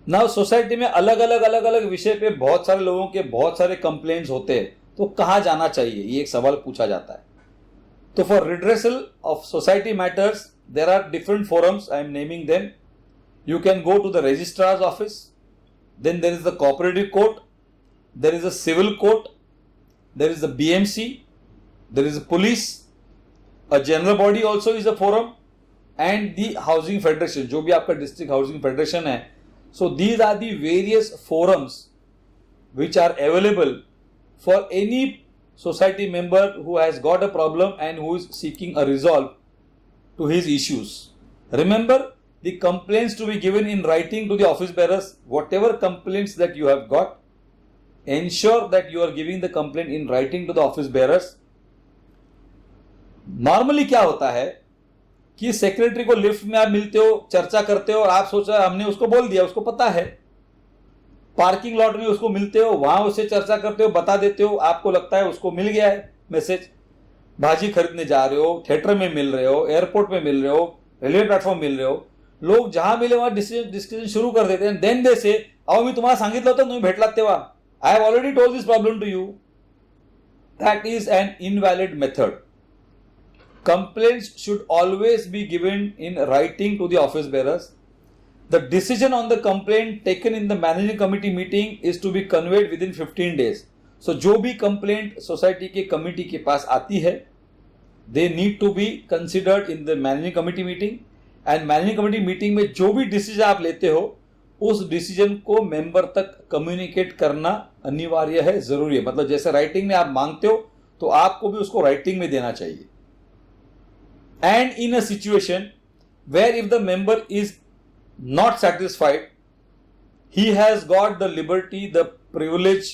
ना सोसाइटी में अलग अलग विषय पे बहुत सारे लोगों के बहुत सारे कंप्लेंट्स होते हैं, तो कहाँ जाना चाहिए, ये एक सवाल पूछा जाता है। तो for redressal of society matters there are different forums, I am naming them. You can go to the registrar's office, then there is the cooperative court, there is a civil court, there is the BMC, there is a police, a general body also is a forum, and the housing federation, जो भी आपका district housing federation है। So these are the various forums which are available for any society member who has got a problem and who is seeking a resolve to his issues. Remember, the complaints to be given in writing to the office bearers. Whatever complaints that you have got, ensure that you are giving the complaint in writing to the office bearers. Normally क्या होता है कि secretary को lift में आप मिलते हो, चर्चा करते हो और आप सोचा हमने उसको बोल दिया, उसको पता है। पार्किंग लॉट में उसको मिलते हो, वहां उससे चर्चा करते हो, बता देते हो, आपको लगता है उसको मिल गया है मैसेज। भाजी खरीदने जा रहे हो, थिएटर में मिल रहे हो, एयरपोर्ट में मिल रहे हो, रेलवे प्लेटफॉर्म मिल रहे हो, लोग जहां मिले वहां डिस्कशन शुरू कर देते हैं। देन दे से अहो मी तुम्हाला सांगितलं होतं तुम्ही भेटलात तेव्हा, I have already told this problem to you. That is an invalid method. Complaints should always be given in writing to the office bearers. The decision on the complaint taken in the managing committee meeting is to be conveyed within 15 days. So जो भी complaint society के committee के पास आती है, they need to be considered in the managing committee meeting. And managing committee meeting में जो भी decision आप लेते हो, उस decision को member तक communicate करना अनिवार्य है, जरूरी है। मतलब जैसे writing में आप मांगते हो, तो आपको भी उसको writing में देना चाहिए। And in a situation where if the member is not satisfied, he has got the liberty, the privilege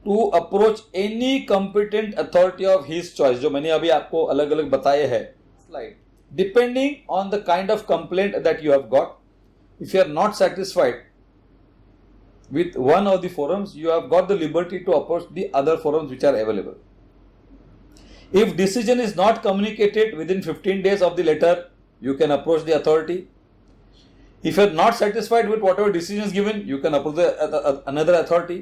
to approach any competent authority of his choice, जो मैंने अभी आपको अलग अलग बताए हैं slide. Depending on the kind of complaint that you have got, if you are not satisfied with one of the forums, you have got the liberty to approach the other forums which are available. If decision is not communicated within 15 days of the letter, you can approach the authority. If you are not satisfied with whatever decision is given, you can approach another authority.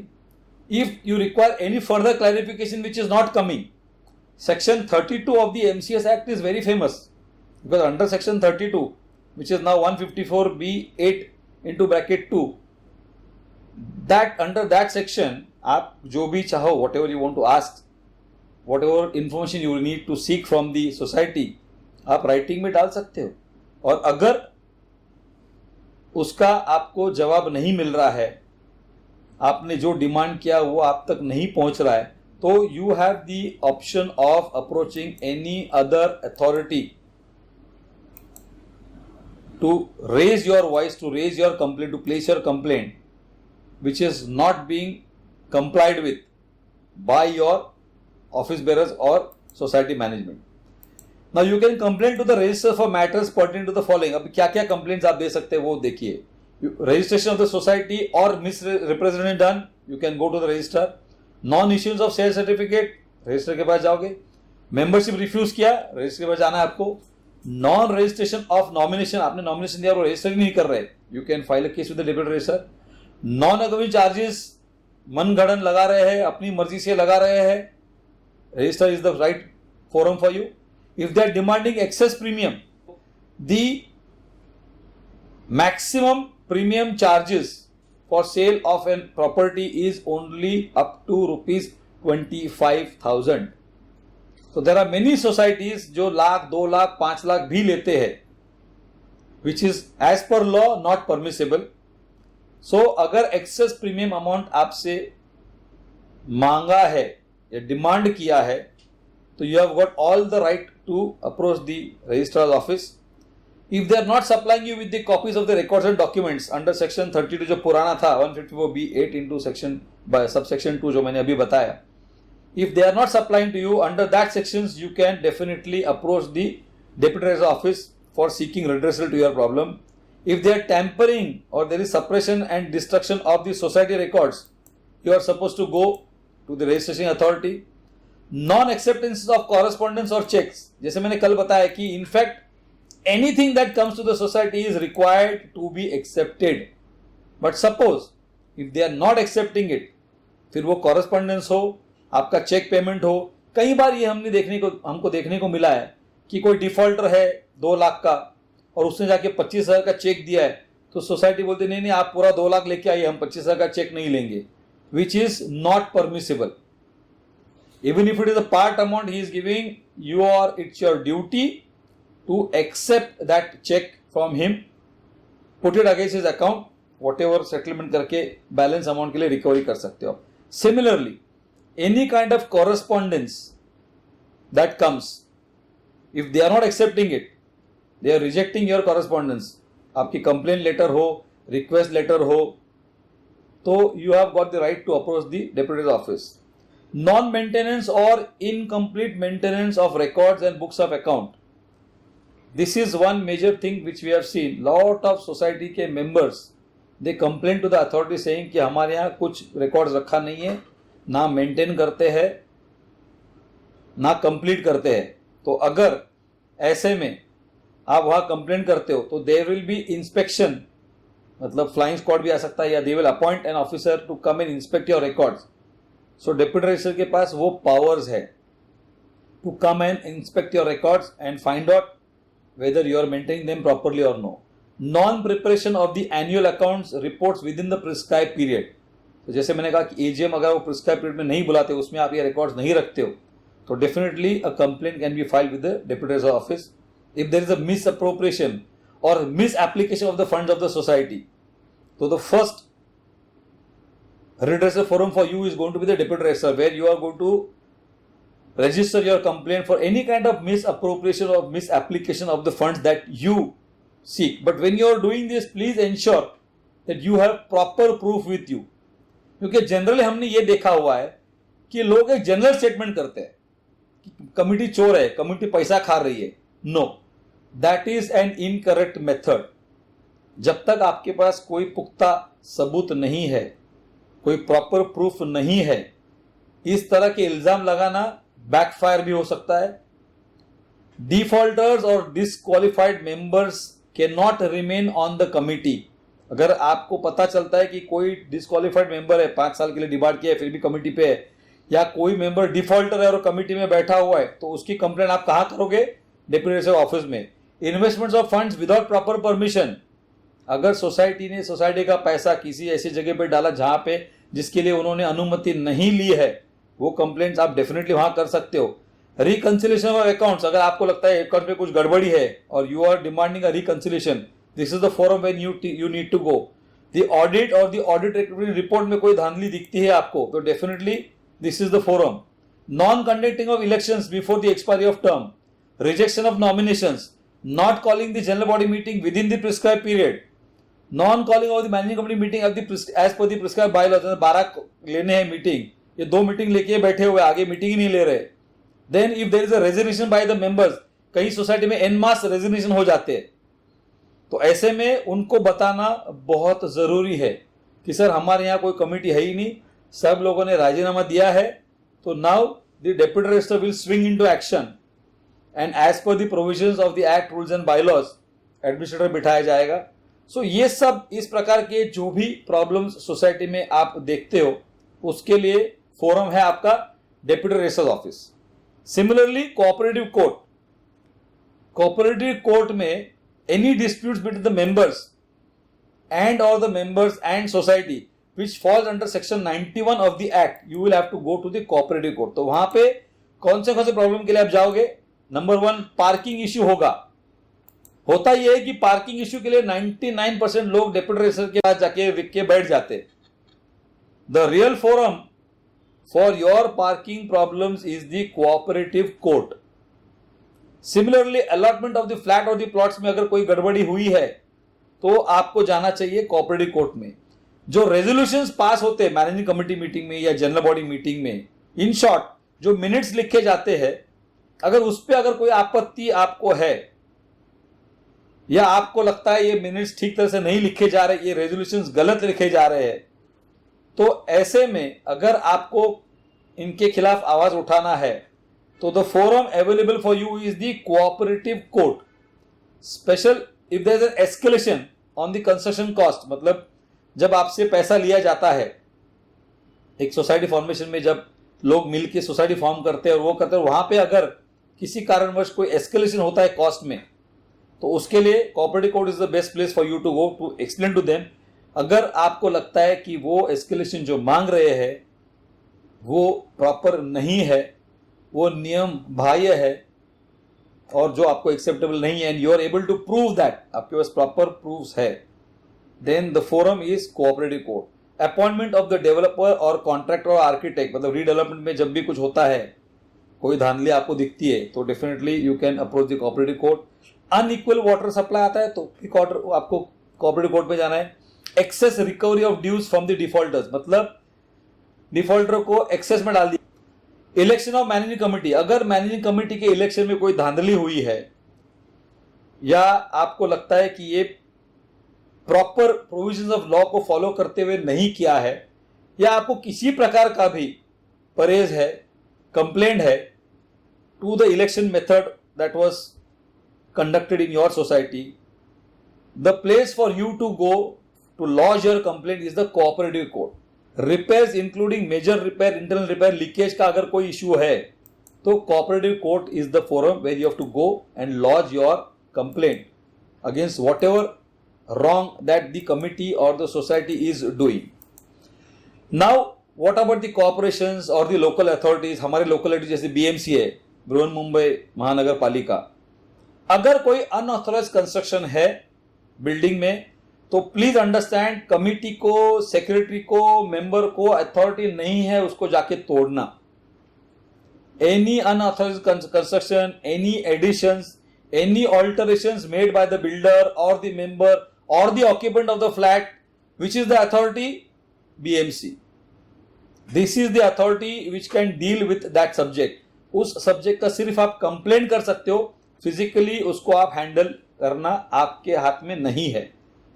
If you require any further clarification which is not coming, Section 32 of the MCS Act is very famous, because under Section 32, which is now 154(b)(8) into bracket 2, that under that section, आप जो भी चाहो, whatever you want to ask, whatever information you need to seek from the society, आप writing में डाल सकते हो। और अगर उसका आपको जवाब नहीं मिल रहा है, आपने जो डिमांड किया वो आप तक नहीं पहुंच रहा है, तो you have the option of approaching any other authority to raise your voice, to raise your complaint, to place your complaint which is not being complied with by your office bearers or society management. Now you can complain to the register for matters pertaining to the following. अब क्या क्या complaints आप दे सकते हैं वो देखिए। Registration of the society or misrepresentation done, you can go to the register. Non issuance of sale certificate, register के पास जाओगे। Membership refuse किया, register के पास जाना है आपको। Non registration of nomination, आपने nomination दिया और register नहीं कर रहे, you can file a case with the deputy registrar. Non agreement charges, मनगढ़ंत लगा रहे हैं, अपनी मर्जी से लगा रहे हैं, register is the right forum for you. If they are demanding excess premium, the maximum premium charges for sale of a property is only up to rupees 25,000. So there are many societies जो लाख, 2 लाख, 5 लाख भी लेते हैं, which is as per law not permissible. So अगर excess premium amount आपसे मांगा है या demand किया है, तो you have got all the right to approach the registrar office. If they are not supplying you with the copies of the records and documents under section 32 जो पुराना था 154(b)(8) इंटू सेक्शन सबसेक्शन 2 जो मैंने अभी बताया, if they are not supplying to you under that sections, you can definitely approach the deputy registrar office for seeking redressal to your problem. If they are tampering और there is suppression and destruction of the society records, you are suppose to go to the registration authority. Non-acceptance of correspondence or checks, जैसे मैंने कल बताया कि in fact anything that comes to the society is required to be accepted. But suppose if they are not accepting it, फिर वो correspondence हो, आपका cheque payment हो, कई बार ये हमको देखने को मिला है कि कोई डिफॉल्टर है 2 लाख का और उसने जाके 25,000 का चेक दिया है, तो सोसाइटी बोलती नहीं नहीं आप पूरा 2 लाख लेके आइए, हम 25,000 का चेक नहीं लेंगे, विच is not permissible. Even if it is a part amount he is giving, it's your duty to accept that check from him, put it against his account, whatever settlement करके balance amount के लिए recovery कर सकते हो. Similarly, any kind of correspondence that comes, if they are not accepting it, they are rejecting your correspondence, आपकी complaint letter हो, request letter हो, तो you have got the right to approach the deputy's office. Non-maintenance or incomplete maintenance of records and books of account. This is one major thing which we have seen. Lot of society के members they complain to the authority saying कि हमारे यहाँ कुछ records रखा नहीं है, ना maintain करते हैं, ना complete करते हैं. तो अगर ऐसे में आप वहाँ complain करते हो तो there will be inspection, मतलब flying squad भी आ सकता है, या they will appoint an officer to come and inspect your records. So deputy registrar के पास वो पावर्स है to come and inspect your records and find out whether you are maintaining them properly और no. Non preparation of the annual accounts reports within the prescribe period. तो जैसे मैंने कहा कि एजीएम अगर वो प्रिस्क्राइब पीरियड में नहीं बुलाते, उसमें आप ये रिकॉर्ड्स नहीं रखते हो, तो definitely a complaint can be filed with the deputy registrar office if there is a misappropriation और misapplication of the funds of the society. तो the first redressal forum for you is going to be the deputy registrar, where you are going to register your complaint for any kind of misappropriation or misapplication of the funds that you seek. But when you are doing this, please ensure that you have proper proof with you. क्योंकि generally हमने ये देखा हुआ है कि लोग एक general statement करते हैं कि कमिटी चोर है, कमिटी पैसा खा रही है. No, that is an incorrect method. जब तक आपके पास कोई पुख्ता सबूत नहीं है, कोई प्रॉपर प्रूफ नहीं है, इस तरह के इल्जाम लगाना बैकफायर भी हो सकता है. डिफॉल्टर्स और disqualified members can not remain on the committee. अगर आपको पता चलता है कि कोई डिसक्वालिफाइड मेंबर है, 5 साल के लिए डिबार्ड किया है, फिर भी कमिटी पे है, या कोई मेंबर डिफॉल्टर है और कमिटी में बैठा हुआ है, तो उसकी कंप्लेंट आप कहां करोगे? डेप्यूटी रजिस्ट्रार ऑफिस में. Investments of funds without proper permission. अगर सोसाइटी ने सोसाइटी का पैसा किसी ऐसी जगह पे डाला जहां पे जिसके लिए उन्होंने अनुमति नहीं ली है, वो कंप्लेंट्स आप डेफिनेटली वहां कर सकते हो. रिकंसिलिएशन ऑफ अकाउंट्स, अगर आपको लगता है अकाउंट में कुछ गड़बड़ी है और you are demanding a reconciliation, this is the forum when you need to go. The audit और द ऑडिट रिपोर्ट में कोई धांधली दिखती है आपको, तो definitely this is the forum. Non conducting of elections before the expiry of term, rejection of nominations, not calling the general body meeting within the prescribe period, non calling of the managing committee meeting as per the prescribe bylaws. 12 लेने हैं meeting, ये 2 meeting लेके बैठे हुए, आगे meeting ही नहीं ले रहे. Then if there is a resignation by the members, कई सोसाइटी में एन मास रेजिग्नेशन हो जाते हैं, तो ऐसे में उनको बताना बहुत जरूरी है कि सर हमारे यहाँ कोई कमिटी है ही नहीं, सब लोगों ने राजीनामा दिया है, तो now the deputy registrar will swing into action and as per the provisions of the act rules and bylaws administrator बिठाया जाएगा. सो ये सब इस प्रकार के जो भी प्रॉब्लम्स सोसाइटी में आप देखते हो, उसके लिए फोरम है आपका deputy registrar office. Similarly cooperative court. Cooperative court में any disputes between the members and और the members and society which falls under section 91 of the act, you will have to go to the cooperative court. तो वहां पे कौन से problem के लिए आप जाओगे? नंबर 1, पार्किंग इश्यू होगा. होता यह है कि पार्किंग इश्यू के लिए 99% लोग डेप्यूटी रजिस्ट्रार के पास जाके विक के बैठ जाते. The real forum for your parking problems is the cooperative court. Similarly allotment of the flat और द प्लॉट्स में अगर कोई गड़बड़ी हुई है तो आपको जाना चाहिए कोऑपरेटिव कोर्ट में. जो रेजोल्यूशंस पास होते हैं मैनेजिंग कमेटी मीटिंग में या जनरल बॉडी मीटिंग में, इन शॉर्ट जो मिनट्स लिखे जाते हैं, अगर उस पर अगर कोई आपत्ति आपको है या आपको लगता है ये मिनट्स ठीक तरह से नहीं लिखे जा रहे, ये रेजोल्यूशंस गलत लिखे जा रहे हैं, तो ऐसे में अगर आपको इनके खिलाफ आवाज उठाना है तो the forum available for you is the cooperative court. Special if there is an escalation on the construction cost, मतलब जब आपसे पैसा लिया जाता है, एक सोसाइटी फॉर्मेशन में जब लोग मिलकर सोसाइटी फॉर्म करते हैं और वो करते हैं, वहां पे अगर किसी कारणवश कोई एस्केलेशन होता है कॉस्ट में, तो उसके लिए cooperative court is the best place for you to go to explain to them. अगर आपको लगता है कि वो एस्केलेशन जो मांग रहे हैं वो प्रॉपर नहीं है, वो नियम बाह्य है और जो आपको एक्सेप्टेबल नहीं है, and you are able to prove that, आपके पास प्रॉपर प्रूफ्स है, then the forum is cooperative court. Appointment of the developer और कॉन्ट्रैक्टर और आर्किटेक्ट, मतलब रीडेवलपमेंट में जब भी कुछ होता है, कोई धांधली आपको दिखती है, तो definitely you can approach the cooperative court. Unequal water supply आता है तो आपको कोऑपरेटिव कोर्ट में जाना है। Excess recovery of dues from the defaulters, मतलब डिफॉल्टर को एक्सेस में डाल दिया। इलेक्शन ऑफ मैनेजिंग कमेटी, अगर मैनेजिंग कमेटी के इलेक्शन में कोई धांधली हुई है या आपको लगता है कि ये प्रॉपर प्रोविजंस ऑफ लॉ को फॉलो करते हुए नहीं किया है, या आपको किसी प्रकार का भी परहेज है, कंप्लेंट है to the election method that was conducted in your society, the place for you to go to lodge your complaint is the cooperative court. Repairs including major repair, internal repair, leakage का अगर कोई issue है तो cooperative court is the forum where you have to go and lodge your complaint against whatever wrong that the committee or the society is doing. Now what about the corporations or the local authorities? हमारे locality जैसे BMC है, बृहन्मुंबई महानगर पालिका, अगर कोई unauthorized construction है building में तो प्लीज अंडरस्टैंड, कमिटी को, सेक्रेटरी को, मेंबर को अथॉरिटी नहीं है उसको जाके तोड़ना। Any unauthorize construction, any additions, any alterations made by the builder or the member or the occupant of the flat, which is the authority? BMC. This is the authority which can deal with that subject. उस subject का सिर्फ आप complaint कर सकते हो, physically उसको आप handle करना आपके हाथ में नहीं है।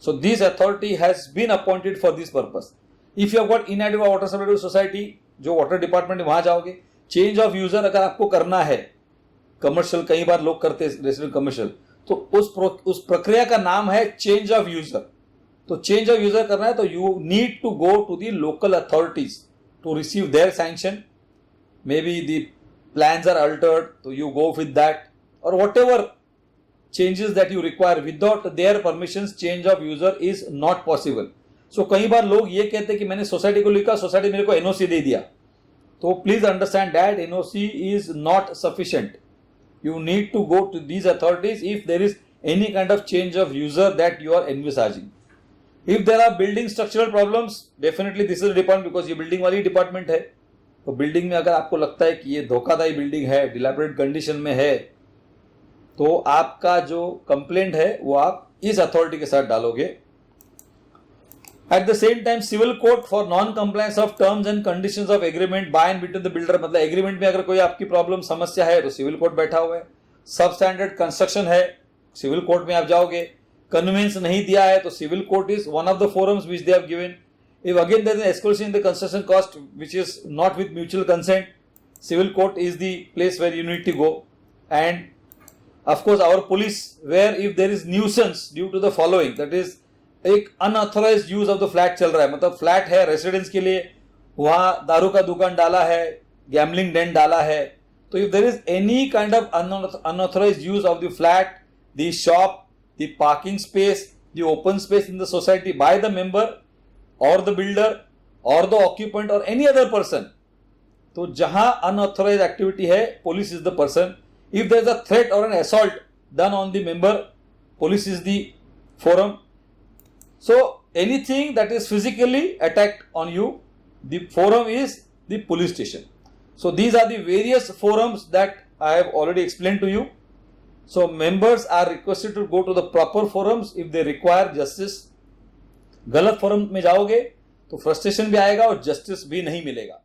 So this authority has been appointed for this purpose. If you have got inadequate water supply to society, जो वाटर डिपार्टमेंट वहां जाओगे, चेंज ऑफ यूजर अगर आपको करना है, कमर्शियल कई बार लोग करते हैं रेसिडेंशियल कमर्शियल, तो उस प्रक्रिया का नाम है चेंज ऑफ यूजर। तो चेंज ऑफ यूजर करना है तो you need to go to the local authorities to receive their sanction. Maybe the plans are altered, तो यू गो विद दैट, और whatever changes that you require, without their permission change of user is not possible. So कई बार लोग ये कहते हैं कि मैंने सोसाइटी को लिखा, सोसाइटी मेरे को एनओसी दे दिया, तो please understand that NOC is not sufficient. You need to go to these authorities if there is any kind of change of user that you are envisaging. If there are building structural problems, definitely this is a department, because ये building वाली department है। तो building में अगर आपको लगता है कि ये धोखादायी बिल्डिंग है, डिलैपिडेटेड कंडीशन में है, तो आपका जो कंप्लेंट है वो आप इस अथॉरिटी के साथ डालोगे। At the same time, civil court for non-compliance of terms and conditions of agreement by and between the builder, मतलब एग्रीमेंट में अगर कोई आपकी प्रॉब्लम समस्या है तो सिविल कोर्ट बैठा हुआ है। सब स्टैंडर्ड कंस्ट्रक्शन है, सिविल कोर्ट में आप जाओगे। कन्वेंस नहीं दिया है तो civil court is one of the forums which they have given. If again there is an escalation in the construction cost which is not with mutual consent, civil court is the place where you need to go. And of course our police, where if there is nuisance due to the following, that is एक unauthorized use of the flat चल रहा है, मतलब flat है residence के लिए, वहां दारू का दुकान डाला है, गैम्बलिंग डेन डाला है, तो if there is any kind of unauthorised use of the flat, the shop, the parking space, the open space in the society by the member और द बिल्डर और द ऑक्यूपेंट और any other person, तो जहां unauthorised activity है, police is the person. If there is a threat और an assault done on the member, police is the forum. So anything that is physically attacked on you, the forum is the police station. So these are the various forums that I have already explained to you. So members are requested to go to the proper forums if they require justice. गलत forum में जाओगे तो frustration भी आएगा और justice भी नहीं मिलेगा।